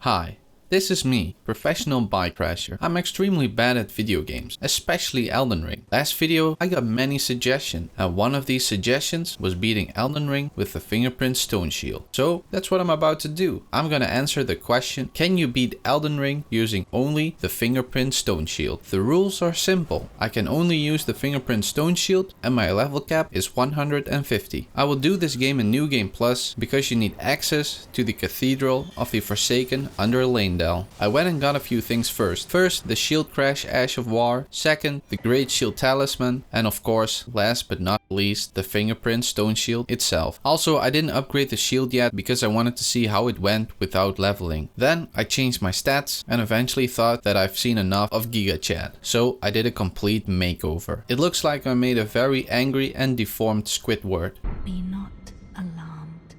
Hi, this is me, professional bike crasher. I'm extremely bad at video games, especially Elden Ring. Last video I got many suggestions, and one of these suggestions was beating Elden Ring with the Fingerprint Stone Shield. So that's what I'm about to do. I'm gonna answer the question, can you beat Elden Ring using only the Fingerprint Stone Shield? The rules are simple. I can only use the Fingerprint Stone Shield and my level cap is 150. I will do this game in New Game Plus because you need access to the Cathedral of the Forsaken under Lane. I went and got a few things first. First, the Shield Crash Ash of War. Second, the Great Shield Talisman. And of course, last but not least, the Fingerprint Stone Shield itself. Also, I didn't upgrade the shield yet because I wanted to see how it went without leveling. Then, I changed my stats and eventually thought that I've seen enough of Giga Chat. So, I did a complete makeover. It looks like I made a very angry and deformed Squidward. Be not alarmed.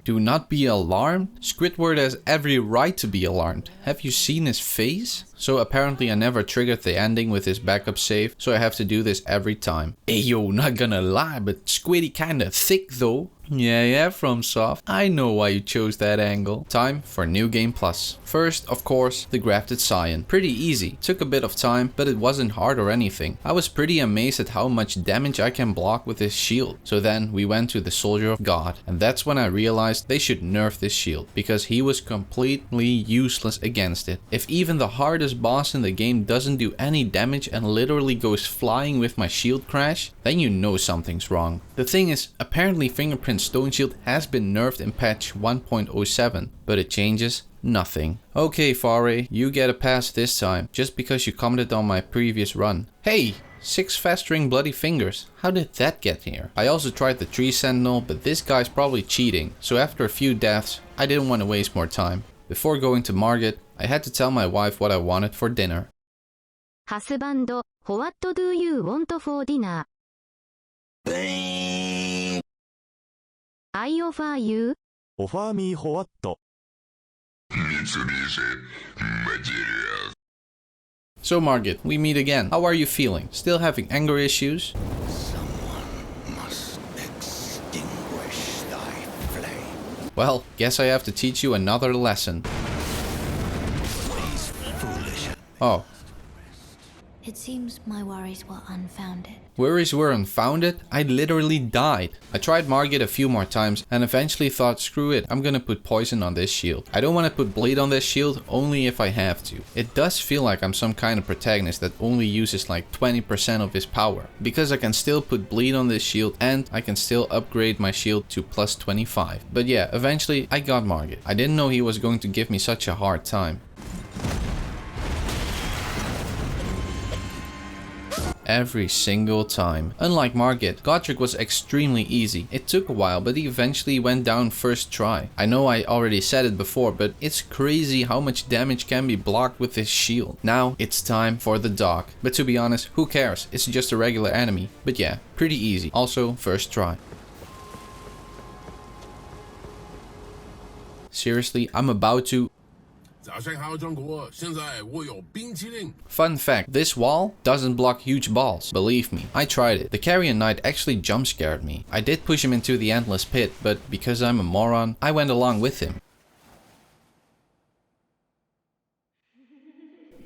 Do not be alarmed? Squidward has every right to be alarmed. Have you seen his face? So apparently I never triggered the ending with his backup save, so I have to do this every time. Ayo, not gonna lie, but Squiddy kinda thick though. Yeah, FromSoft. I know why you chose that angle. Time for New Game Plus. First, of course, the Grafted Scion. Pretty easy. Took a bit of time, but it wasn't hard or anything. I was pretty amazed at how much damage I can block with this shield. So then we went to the Soldier of God. And that's when I realized they should nerf this shield, because he was completely useless against it. If even the hardest boss in the game doesn't do any damage and literally goes flying with my shield crash, then you know something's wrong. The thing is, apparently Fingerprint Stone Shield has been nerfed in patch 1.07, but it changes nothing. Okay, Fare, you get a pass this time, just because you commented on my previous run. Hey! 6 festering bloody fingers. How did that get here? I also tried the tree sentinel, but this guy's probably cheating, so after a few deaths, I didn't want to waste more time. Before going to Margit, I had to tell my wife what I wanted for dinner. Husband, what do you want for dinner? I offer you. Offer me what? So Margit, we meet again. How are you feeling? Still having anger issues? Someone must extinguish thy flame. Well, guess I have to teach you another lesson. Ways foolish. Oh. It seems my worries were unfounded. Worries were unfounded? I literally died. I tried Margit a few more times and eventually thought, screw it, I'm gonna put poison on this shield. I don't want to put bleed on this shield only if I have to. It does feel like I'm some kind of protagonist that only uses like 20% of his power, because I can still put bleed on this shield and I can still upgrade my shield to plus 25. But yeah, eventually I got Margit. I didn't know he was going to give me such a hard time. Every single time. Unlike Margit, Godrick was extremely easy. It took a while, but he eventually went down first try. I know I already said it before, but it's crazy how much damage can be blocked with this shield. Now it's time for the dog. But to be honest, who cares? It's just a regular enemy. But yeah, pretty easy. Also, first try. Seriously, I'm about to... Fun fact, this wall doesn't block huge balls. Believe me, I tried it. The Carrion Knight actually jump scared me. I did push him into the endless pit, but because I'm a moron, I went along with him.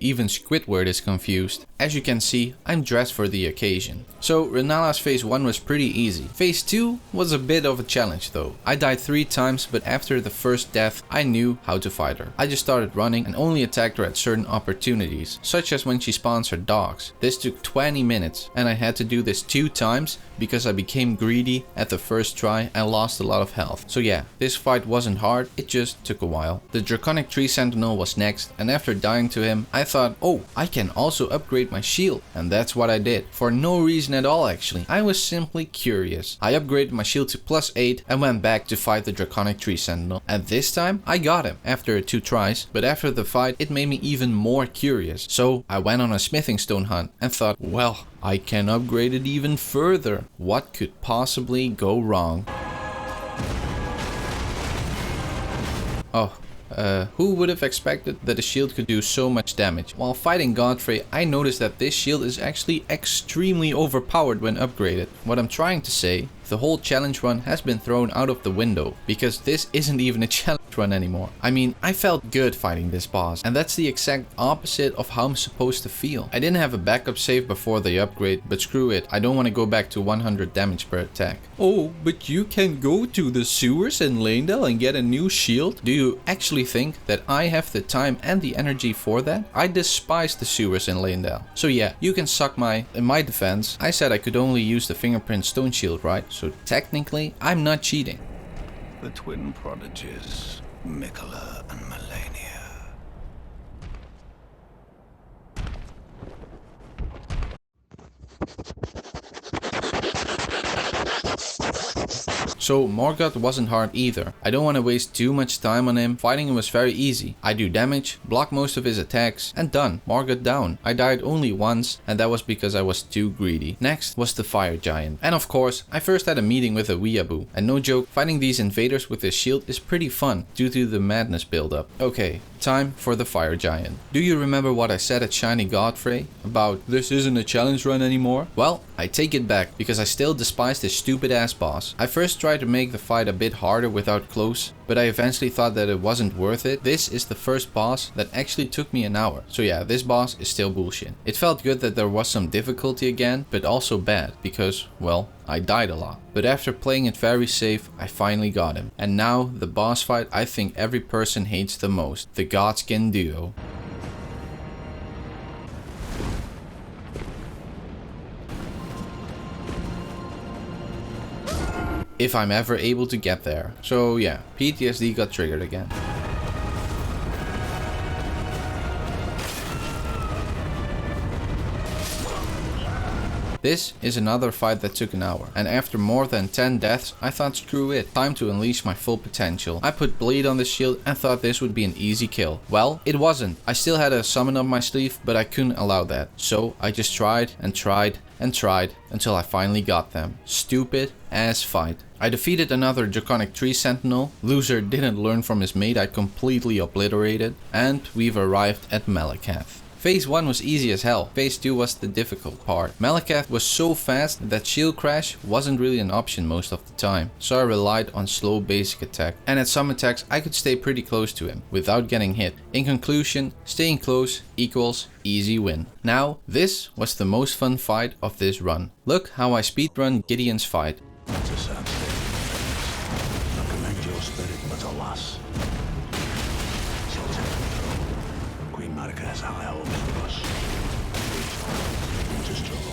Even Squidward is confused. As you can see, I'm dressed for the occasion. So Rennala's phase 1 was pretty easy. Phase 2 was a bit of a challenge though. I died 3 times, but after the first death, I knew how to fight her. I just started running and only attacked her at certain opportunities, such as when she spawns her dogs. This took 20 minutes and I had to do this 2 times because I became greedy at the first try and lost a lot of health. So yeah, this fight wasn't hard, it just took a while. The Draconic Tree Sentinel was next, and after dying to him, I thought, oh, I can also upgrade my shield. And that's what I did. For no reason at all actually. I was simply curious. I upgraded my shield to plus 8 and went back to fight the Draconic Tree Sentinel. And this time, I got him after 2 tries. But after the fight, it made me even more curious. So I went on a smithing stone hunt and thought, well, I can upgrade it even further. What could possibly go wrong? Oh. Who would have expected that a shield could do so much damage? While fighting Godfrey, I noticed that this shield is actually extremely overpowered when upgraded. What I'm trying to say the whole challenge run has been thrown out of the window, because this isn't even a challenge run anymore. I mean, I felt good fighting this boss, and that's the exact opposite of how I'm supposed to feel. I didn't have a backup save before the upgrade, but screw it, I don't want to go back to 100 damage per attack. Oh, but you can go to the sewers in Leyndell and get a new shield? Do you actually think that I have the time and the energy for that? I despise the sewers in Leyndell. So yeah, you can suck my... In my defense, I said I could only use the Fingerprint Stone Shield, right? So technically, I'm not cheating. The twin prodigies, Mikola and Malenia. So Morgott wasn't hard either. I don't want to waste too much time on him. Fighting him was very easy. I do damage, block most of his attacks, and done. Morgott down. I died only once, and that was because I was too greedy. Next was the fire giant. And of course, I first had a meeting with a weeaboo. And no joke, fighting these invaders with his shield is pretty fun due to the madness buildup. Okay, time for the fire giant. Do you remember what I said at Shiny Godfrey about this isn't a challenge run anymore? Well, I take it back because I still despise this stupid ass boss. I first tried to make the fight a bit harder without close, but I eventually thought that it wasn't worth it. This is the first boss that actually took me an hour. So yeah, this boss is still bullshit. It felt good that there was some difficulty again, but also bad because, well, I died a lot. But after playing it very safe, I finally got him. And now, the boss fight I think every person hates the most. The Godskin Duo. If I'm ever able to get there. So yeah, PTSD got triggered again. This is another fight that took an hour, and after more than 10 deaths, I thought screw it, time to unleash my full potential. I put bleed on the shield and thought this would be an easy kill. Well, it wasn't. I still had a summon up my sleeve, but I couldn't allow that. So I just tried and tried and tried until I finally got them. Stupid ass fight. I defeated another Draconic tree Sentinel, Loser didn't learn from his mate I completely obliterated, and we've arrived at Maliketh. Phase 1 was easy as hell, phase 2 was the difficult part. Maliketh was so fast that shield crash wasn't really an option most of the time, so I relied on slow basic attack, and at some attacks I could stay pretty close to him without getting hit. In conclusion, staying close equals easy win. Now, this was the most fun fight of this run. Look how I speedrun Gideon's fight. That's a sad state. I commend your spirit, but alas. Queen Margit has high hopes for us. To struggle.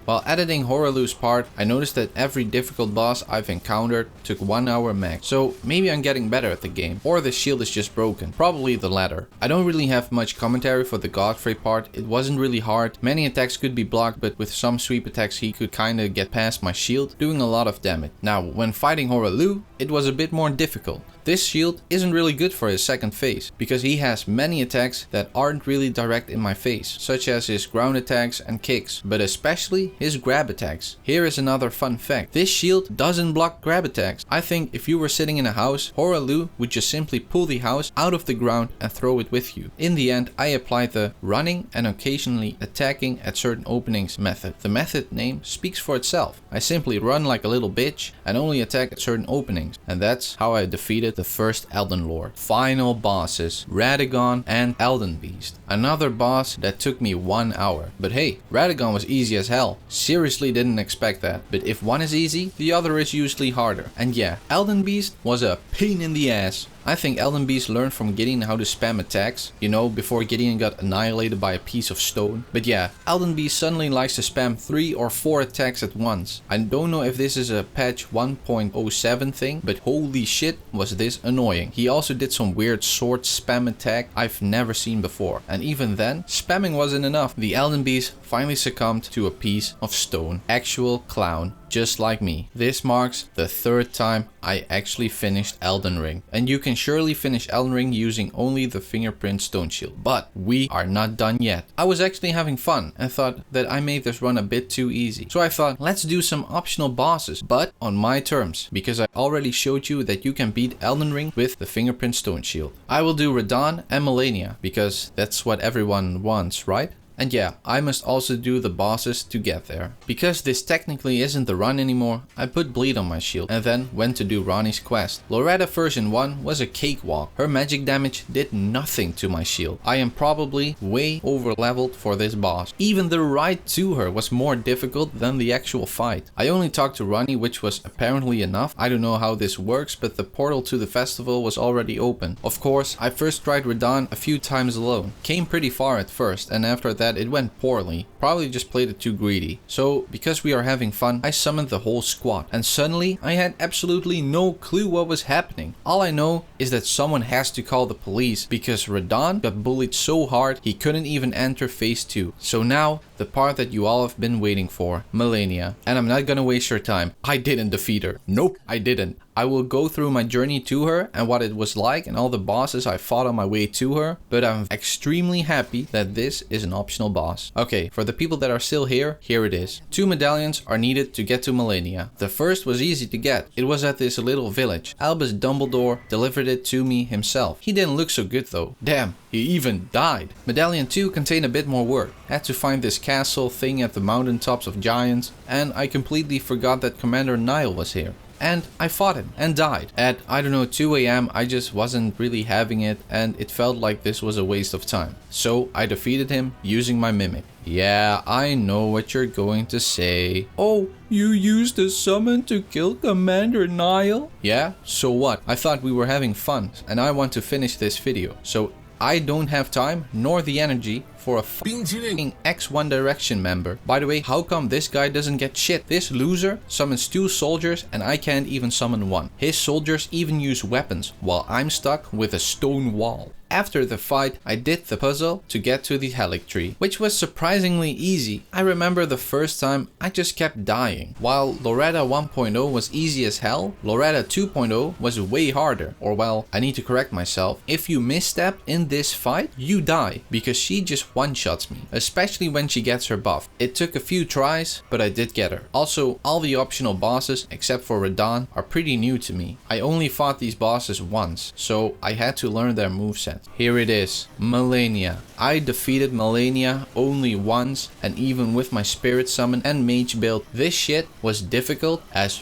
While editing Hoarah's part, I noticed that every difficult boss I've encountered took 1 hour max. So maybe I'm getting better at the game, or the shield is just broken. Probably the latter. I don't really have much commentary for the Godfrey part. It wasn't really hard. Many attacks could be blocked, but with some sweep attacks he could kinda get past my shield, doing a lot of damage. Now, when fighting Hoarah, it was a bit more difficult. This shield isn't really good for his second phase, because he has many attacks that aren't really direct in my face, such as his ground attacks and kicks, but especially his grab attacks. Here is another fun fact. This shield doesn't block grab attacks. I think if you were sitting in a house, Hoarah would just simply pull the house out of the ground and throw it with you. In the end, I applied the running and occasionally attacking at certain openings method. The method name speaks for itself. I simply run like a little bitch and only attack at certain openings, and that's how I defeated the first Elden Lord. Final bosses, Radagon and Elden Beast. Another boss that took me 1 hour. But hey, Radagon was easy as hell. Seriously didn't expect that. But if one is easy, the other is usually harder. And yeah, Elden Beast was a pain in the ass. I think Elden Beast learned from Gideon how to spam attacks, you know, before Gideon got annihilated by a piece of stone. But yeah, Elden Beast suddenly likes to spam 3 or 4 attacks at once. I don't know if this is a patch 1.07 thing, but holy shit was this annoying. He also did some weird sword spam attack I've never seen before. And even then, spamming wasn't enough. The Elden Beast finally succumbed to a piece of stone. Actual clown. Just like me. This marks the 3rd time I actually finished Elden Ring. And you can surely finish Elden Ring using only the Fingerprint Stone Shield. But we are not done yet. I was actually having fun and thought that I made this run a bit too easy. So I thought, let's do some optional bosses, but on my terms. Because I already showed you that you can beat Elden Ring with the Fingerprint Stone Shield. I will do Radahn and Malenia, because that's what everyone wants, right? And yeah, I must also do the bosses to get there. Because this technically isn't the run anymore, I put bleed on my shield and then went to do Ranni's quest. Loretta version 1 was a cakewalk. Her magic damage did nothing to my shield. I am probably way over leveled for this boss. Even the ride to her was more difficult than the actual fight. I only talked to Ranni, which was apparently enough. I don't know how this works, but the portal to the festival was already open. Of course, I first tried Radahn a few times alone. Came pretty far at first, and after that it went poorly. Probably just played it too greedy. So, because we are having fun, I summoned the whole squad. And suddenly, I had absolutely no clue what was happening. All I know is that someone has to call the police, because Radahn got bullied so hard he couldn't even enter phase 2. So now, the part that you all have been waiting for, Malenia. And I'm not gonna waste your time. I didn't defeat her. Nope, I didn't. I will go through my journey to her and what it was like and all the bosses I fought on my way to her, but I'm extremely happy that this is an optional boss. Okay, for the people that are still here, here it is. 2 medallions are needed to get to Malenia. The first was easy to get. It was at this little village. Albus Dumbledore delivered it to me himself. He didn't look so good though. Damn, he even died. Medallion 2 contained a bit more work. Had to find this castle thing at the mountaintops of giants, and I completely forgot that Commander Niall was here. And I fought him and died. At, I don't know, 2 AM, I just wasn't really having it and it felt like this was a waste of time. So I defeated him using my mimic. Yeah, I know what you're going to say. Oh, you used a summon to kill Commander Niall? Yeah, so what? I thought we were having fun and I want to finish this video. So I don't have time nor the energy for a fucking X One Direction member. By the way, how come this guy doesn't get shit? This loser summons 2 soldiers and I can't even summon 1. His soldiers even use weapons while I'm stuck with a stone wall. After the fight, I did the puzzle to get to the Helic tree, which was surprisingly easy. I remember the first time I just kept dying. While Loretta 1.0 was easy as hell, Loretta 2.0 was way harder. Or well, I need to correct myself. If you misstep in this fight, you die, because she just one-shots me, especially when she gets her buff. It took a few tries, but I did get her. Also, all the optional bosses, except for Radahn, are pretty new to me. I only fought these bosses once, so I had to learn their moveset. Here it is, Malenia. I defeated Malenia only once, and even with my spirit summon and mage build, this shit was difficult as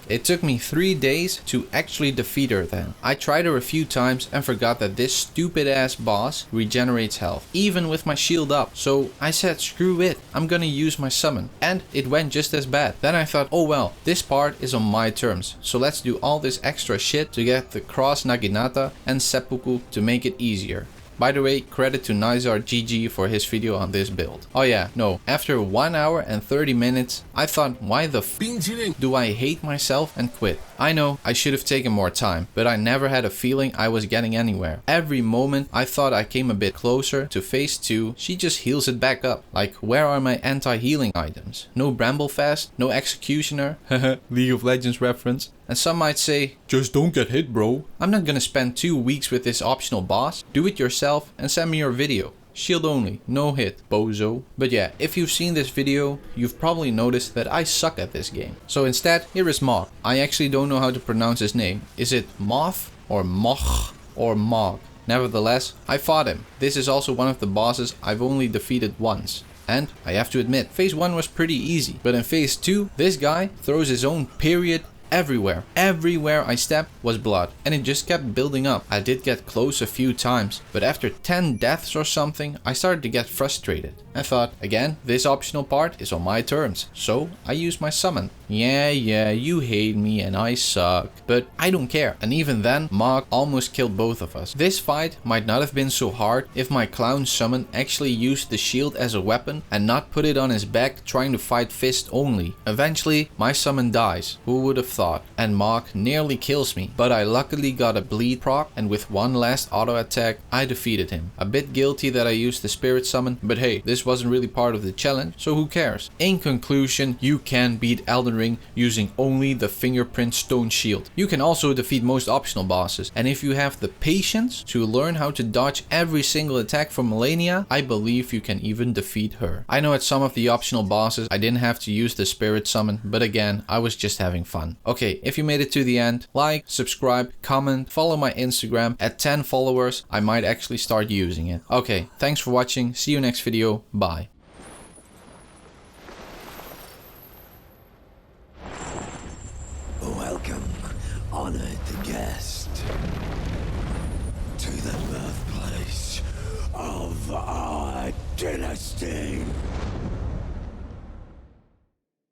It took me 3 days to actually defeat her then. I tried her a few times and forgot that this stupid ass boss regenerates health, even with my shield up. So I said screw it, I'm gonna use my summon. And it went just as bad. Then I thought, oh well, this part is on my terms. So let's do all this extra shit to get the cross Naginata and seppuku to make it easier. By the way, credit to Nizar GG for his video on this build. Oh yeah, no, after 1 hour and 30 minutes, I thought, why the f do I hate myself and quit? I know I should have taken more time, but I never had a feeling I was getting anywhere. Every moment I thought I came a bit closer to phase 2, she just heals it back up. Like, where are my anti-healing items? No Bramblefast, no Executioner, haha, League of Legends reference. And some might say, just don't get hit bro. I'm not gonna spend 2 weeks with this optional boss. Do it yourself and send me your video. Shield only, no hit, bozo. But yeah, if you've seen this video, you've probably noticed that I suck at this game. So instead, here is Mohg. I actually don't know how to pronounce his name. Is it Moth or Mohg or Mohg? Nevertheless, I fought him. This is also one of the bosses I've only defeated once. And I have to admit, phase 1 was pretty easy. But in phase 2, this guy throws his own period everywhere. Everywhere I stepped was blood, and it just kept building up. I did get close a few times, but after 10 deaths or something, I started to get frustrated. I thought, again, this optional part is on my terms, so I used my summon. Yeah, you hate me and I suck, but I don't care. And even then, Mohg almost killed both of us. This fight might not have been so hard if my clown summon actually used the shield as a weapon and not put it on his back trying to fight fist only. Eventually, my summon dies. Who would have thought? And Mohg nearly kills me, but I luckily got a bleed proc, and with one last auto attack, I defeated him. A bit guilty that I used the spirit summon, but hey, this wasn't really part of the challenge, so who cares? In conclusion, you can beat Elden Ring using only the Fingerprint Stone Shield. You can also defeat most optional bosses, and if you have the patience to learn how to dodge every single attack from Malenia, I believe you can even defeat her. I know at some of the optional bosses I didn't have to use the spirit summon, but again, I was just having fun. Okay, if you made it to the end, like, subscribe, comment, follow my Instagram. At 10 followers, I might actually start using it. Okay, thanks for watching. See you next video. Bye. Welcome, honored guest, to the birthplace of our dynasty.